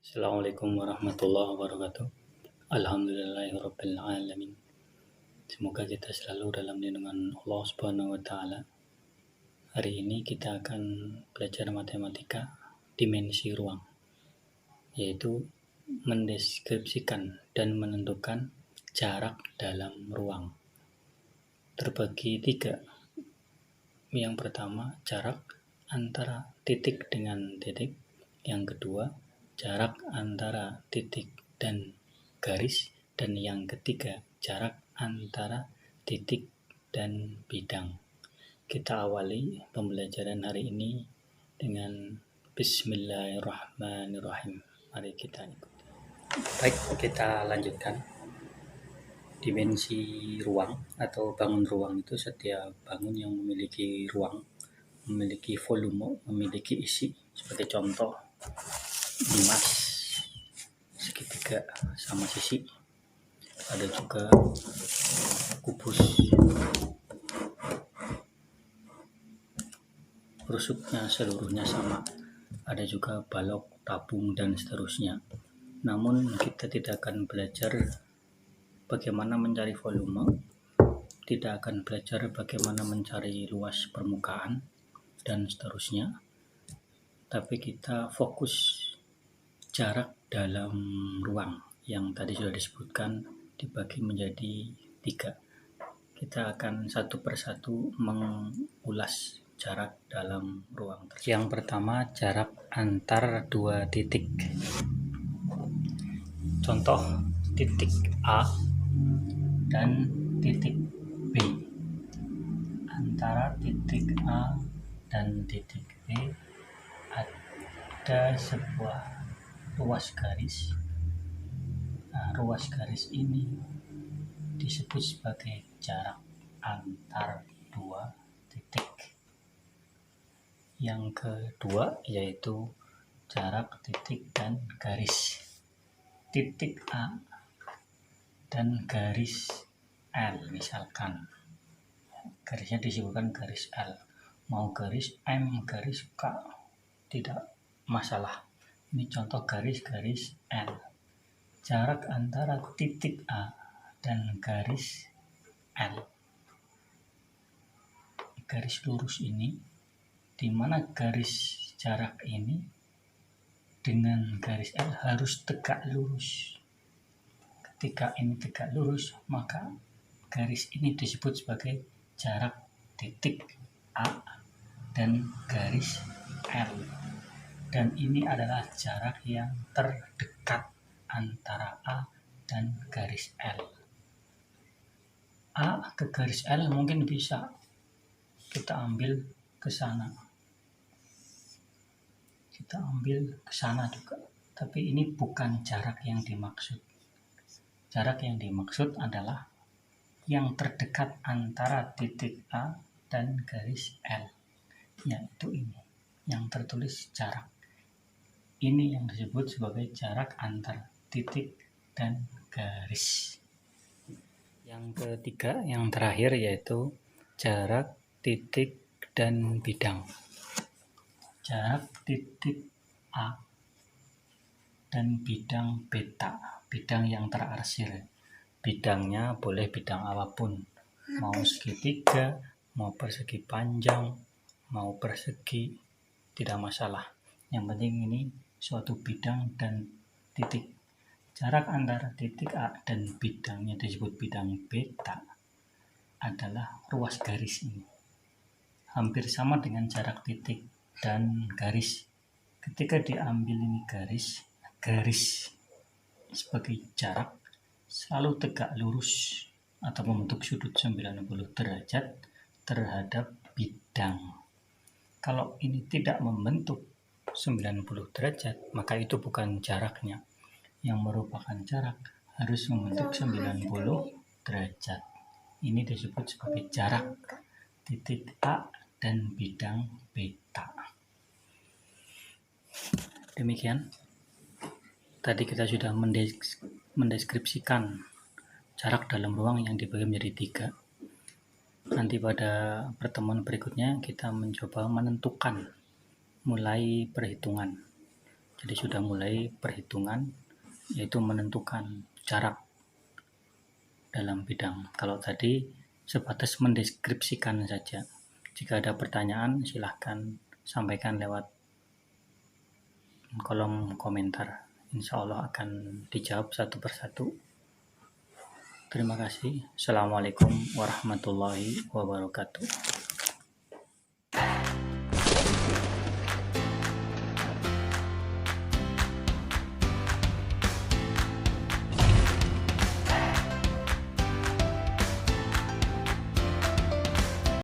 Assalamualaikum warahmatullahi wabarakatuh. Alhamdulillahirabbil alamin. Semoga kita selalu dalam lindungan Allah Subhanahu wa taala. Hari ini kita akan belajar matematika dimensi ruang, yaitu mendeskripsikan dan menentukan jarak dalam ruang. Terbagi tiga. Yang pertama, jarak antara titik dengan titik. Yang kedua, jarak antara titik dan garis. Dan yang ketiga, jarak antara titik dan bidang. Kita awali pembelajaran hari ini dengan Bismillahirrahmanirrahim. Mari kita ikuti. Baik, kita lanjutkan. Dimensi ruang atau bangun ruang itu setiap bangun yang memiliki ruang, memiliki volume, memiliki isi. Sebagai contoh, emas segitiga sama sisi. Ada juga kubus, rusuknya seluruhnya sama. Ada juga balok, tabung, dan seterusnya. Namun kita tidak akan belajar bagaimana mencari volume, tidak akan belajar bagaimana mencari luas permukaan, dan seterusnya. Tapi kita fokus jarak dalam ruang yang tadi sudah disebutkan dibagi menjadi tiga. Kita akan satu persatu mengulas jarak dalam ruang. Yang pertama, jarak antar dua titik. Contoh, titik A dan titik B. Antara titik A dan titik B ada sebuah ruas garis. Ruas garis ini disebut sebagai jarak antar dua titik. Yang kedua yaitu jarak titik dan garis. Titik A dan garis L misalkan. Garisnya disebutkan garis L. Mau garis M, garis K, tidak masalah. Ini contoh garis-garis L. Jarak antara titik A dan garis L. Garis lurus ini, di mana garis jarak ini dengan garis L harus tegak lurus. Ketika ini tegak lurus, maka garis ini disebut sebagai jarak titik A dan garis L. Dan ini adalah jarak yang terdekat antara A dan garis L. A ke garis L mungkin bisa kita ambil ke sana. Kita ambil ke sana juga. Tapi ini bukan jarak yang dimaksud. Jarak yang dimaksud adalah yang terdekat antara titik A dan garis L. Yaitu ini, yang tertulis jarak. Ini yang disebut sebagai jarak antar titik dan garis. Yang ketiga, yang terakhir yaitu jarak titik dan bidang. Jarak titik A dan bidang beta, bidang yang terarsir. Bidangnya boleh bidang apapun, mau segitiga, mau persegi panjang, mau persegi, tidak masalah. Yang penting ini suatu bidang dan titik. Jarak antara titik A dan bidangnya disebut bidang beta adalah ruas garis ini. Hampir sama dengan jarak titik dan garis. Ketika diambil ini garis sebagai jarak selalu tegak lurus atau membentuk sudut 90 derajat terhadap bidang. Kalau ini tidak membentuk 90 derajat, maka itu bukan jaraknya. Yang merupakan jarak harus membentuk 90 derajat. Ini disebut sebagai jarak titik A dan bidang beta. Demikian. Tadi kita sudah mendeskripsikan jarak dalam ruang yang dibagi menjadi tiga. Nanti pada pertemuan berikutnya kita mencoba menentukan mulai perhitungan Jadi sudah mulai perhitungan, yaitu menentukan jarak dalam bidang. Kalau tadi sebatas mendeskripsikan saja. Jika ada pertanyaan, silahkan sampaikan lewat kolom komentar. Insya Allah akan dijawab satu persatu. Terima kasih. Assalamualaikum warahmatullahi wabarakatuh.